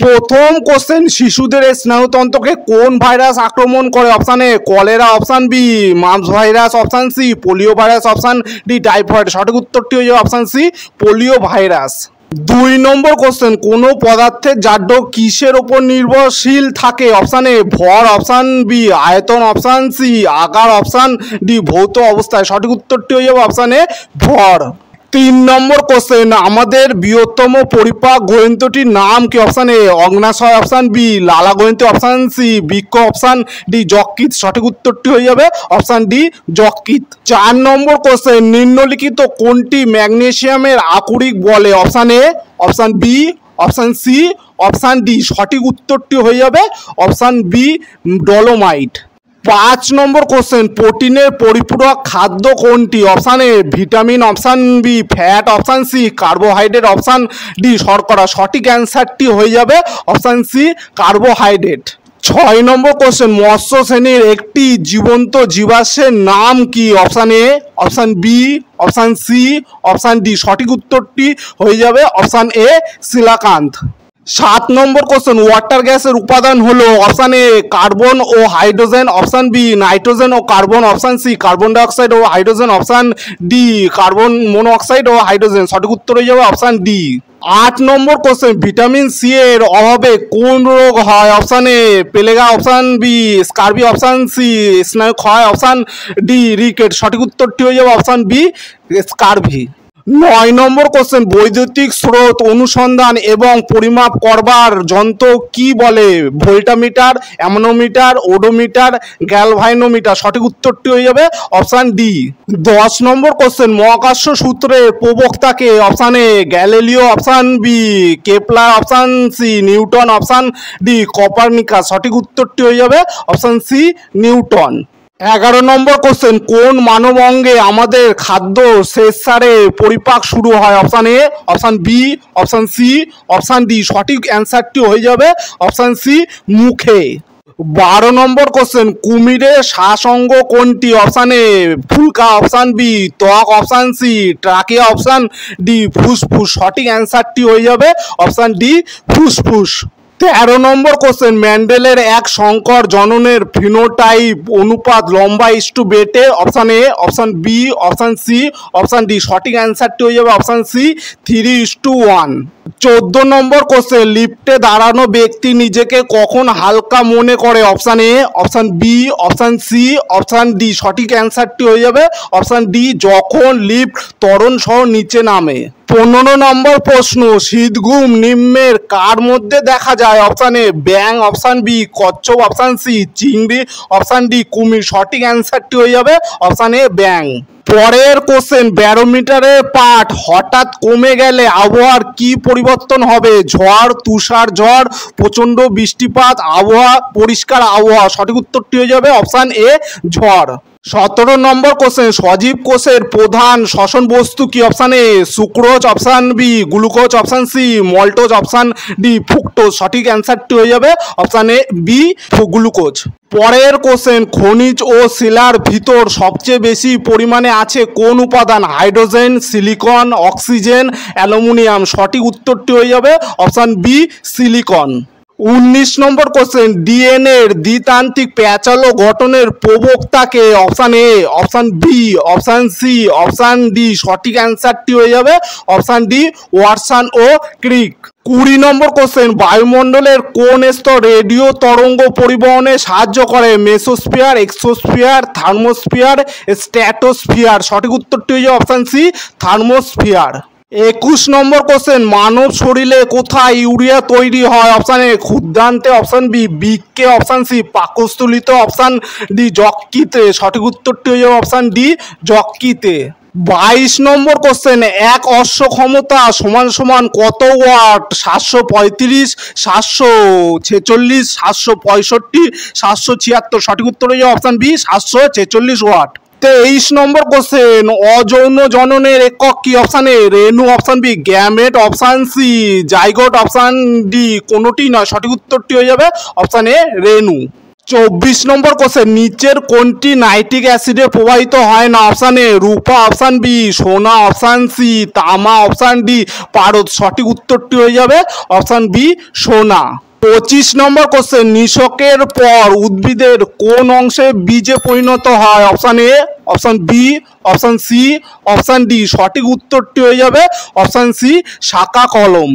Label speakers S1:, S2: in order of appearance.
S1: প্রথম কোশ্চেন, শিশুদের স্নায়ুতন্ত্রকে কোন ভাইরাস আক্রমণ করে? Option A cholera, option B mumps virus, option C polio virus, option D typhoid. সঠিক উত্তরটি হয়ে যাবে অপশান সি পোলিও ভাইরাস। 2 নম্বর কোশ্চেন, কোন পদার্থের জাড্য কিসের উপর নির্ভরশীল থাকে? অপশান এ ভর, অপশান বি আয়তন, অপশান সি আকার, অপশান ডি ভৌত অবস্থায়। সঠিক উত্তরটি হয়ে যাবে অপশান এ ভর। 3 নম্বর কোশ্চেন, আমাদের বৃহত্তম পরিপাক গ্রন্থিটির নাম কি? অপশান এ অগ্নাশয়, অপশান বি লালা গ্রন্থি, অপশান সি বৃক্ক, অপশান ডি যকৃৎ। সঠিক উত্তরটি হয়ে যাবে অপশান ডি যকৃৎ। 4 নম্বর কোশ্চেন, নিম্নলিখিত কোনটি ম্যাগনেসিয়ামের আকরিক বলে? Option A, option B, option C, option D. সঠিক উত্তরটি হয়ে যাবে অপশান বি ডলোমাইট। 5 নম্বর কোশ্চেন, প্রোটিনের পরিপূরক খাদ্য কোনটি? Option A vitamin, option B fat, option C carbohydrate, option D শর্করা। সঠিক অ্যান্সারটি হয়ে যাবে অপশান সি কার্বোহাইড্রেট। 6 নম্বর কোশ্চেন, মৎস্য শ্রেণীর একটি জীবন্ত জীবাশ্মের নাম কি? Option A, option B, option C, option D. সঠিক উত্তরটি হয়ে যাবে অপশান এ সিলাকান্থ। 7 নম্বর কোশ্চেন, ওয়াটার গ্যাসের উপাদান হলো? অপশান এ কার্বন ও হাইড্রোজেন, অপশান বি নাইট্রোজেন ও carbon, option C carbon dioxide ও hydrogen, option D carbon monoxide ও হাইড্রোজেন। সঠিক উত্তর হয়ে যাবে অপশান ডি। 8 নম্বর কোশ্চেন, ভিটামিন সি এর অভাবে কোন রোগ হয়? Option A pellagra, option B scurvy, option C স্নায়ুক্ষয়, অপশান ডি রিকেট। সঠিক উত্তরটি হয়ে যাবে অপশান বি স্কারভি। 9 নম্বর কোশ্চেন, বৈদ্যুতিক স্রোত অনুসন্ধান এবং পরিমাপ করবার যন্ত্র কি বলে? Voltameter, ammeter, odometer, galvanometer. সঠিক উত্তরটি হয়ে যাবে অপশান ডি। 10 নম্বর কোশ্চেন, মহাকর্ষ সূত্রের প্রবক্তাকে? Option A Galileo, option B Kepler, option C Newton, option D Copernicus. সঠিক উত্তরটি হয়ে যাবে অপশান সি নিউটন। 11 নম্বর কোশ্চেন, কোন মানব অঙ্গে আমাদের খাদ্য শেষসারে পরিপাক শুরু হয়? Option A, option B, option C, option D. সঠিক অ্যান্সারটি হয়ে যাবে অপশান সি মুখে। 12 নম্বর কোশ্চেন, কুমিরের শ্বাসঅঙ্গ কোনটি? অপশান এ ফুলকা, অপশান বি ত্বক, option C trachea, option D ফুসফুস। সঠিক অ্যান্সারটি হয়ে যাবে অপশান ডি ফুসফুস। 13 নম্বর কোশ্চেন, ম্যান্ডেলের এক সংকর জননের ফিনোটাইপ অনুপাত লম্বা ইস্টু বেটে? Option A, option B, option C, option D. সঠিক অ্যান্সারটি হয়ে যাবে অপশান সি 3:1। 14 নম্বর কোশ্চেন, লিফটে দাঁড়ানো ব্যক্তি নিজেকে কখন হালকা মনে করে? Option A, option B, option C, option D. সঠিক অ্যান্সারটি হয়ে যাবে অপশান ডি যখন লিফট ত্বরণ সহ নিচে নামে। 15 নম্বর প্রশ্ন, শীতঘুম নিম্নের কার মধ্যে দেখা যায়? অপশান এ ব্যাং, অপশান বি কচ্ছপ, অপশান সি চিংড়ি, অপশান ডি কুমির। সঠিক অ্যান্সারটি হয়ে যাবে অপশান এ ব্যাং। পরের কোশ্চেন, ব্যারোমিটারের পাঠ হঠাৎ কমে গেলে আবহাওয়ার কি পরিবর্তন হবে? ঝড়, তুষার ঝড়, প্রচণ্ড বৃষ্টিপাত, আবহাওয়া পরিষ্কার আবহাওয়া। সঠিক উত্তরটি হয়ে যাবে অপশান এ ঝড়। 17 নম্বর কোশ্চেন, সজীব কোষের প্রধান শ্বসন বস্তু কি? Option A sucrose, option B glucose, option C maltose, option D fructose. সঠিক অ্যান্সারটি হয়ে যাবে অপশান এ বি গ্লুকোজ। পরের কোশ্চেন, খনিজ ও শিলার ভিতর সবচেয়ে বেশি পরিমাণে আছে কোন উপাদান? Hydrogen, silicon, oxygen, aluminium. সঠিক উত্তরটি হয়ে যাবে অপশান বি সিলিকন। 19 নম্বর কোশ্চেন, ডিএনএর দ্বিতান্ত্রিক প্যাচালো গঠনের প্রবক্তাকে? Option A, option B, option C, option D. সঠিক অ্যান্সারটি হয়ে যাবে অপশান ডি ওয়াটসন ও ক্রিক। 20 নম্বর কোশ্চেন, বায়ুমণ্ডলের কোন স্তর রেডিও তরঙ্গ পরিবহনে সাহায্য করে? Mesosphere, exosphere, thermosphere, stratosphere. সঠিক উত্তরটি হয়ে যাবে অপশান সি থার্মোস্ফিয়ার। 21 নম্বর কোশ্চেন, মানব শরীরে কোথায় ইউরিয়া তৈরি হয়? অপশান এ ক্ষুদ্রান্তে, অপশান বি বৃক্কে, অপশান সি পাকস্থলীতে, অপশান ডি যকৃতে। সঠিক উত্তরটি হয়ে যাবে অপশান ডি যকৃতে। 22 নম্বর কোশ্চেন, এক অশ্ব ক্ষমতা সমান সমান কত ওয়াট? 735, 746, 765, 776। সঠিক উত্তর হয়ে যাবে অপশান বি 746 ওয়াট। 23 নম্বর কোশ্চেন, অযৌন জননের একক কি? অপশান এ রেণু, option B gamete, option C zygote, option D কোনোটি নয়। সঠিক উত্তরটি হয়ে যাবে option A Renu. 24 number question, নিচের কোনটি নাইট্রিক অ্যাসিডে প্রবাহিত হয় না? অপশান এ রূপা, অপশান বি সোনা, অপশান সি তামা, অপশান ডি পারদ। সঠিক উত্তরটি হয়ে যাবে অপশান বি সোনা। 25 নম্বর কোশ্চেন, নিষেকের পর উদ্ভিদের কোন অংশে বীজে পরিণত হয়? Option A, option B, option C, option D. সঠিক উত্তরটি হয়ে যাবে অপশান সি শাখা কলম।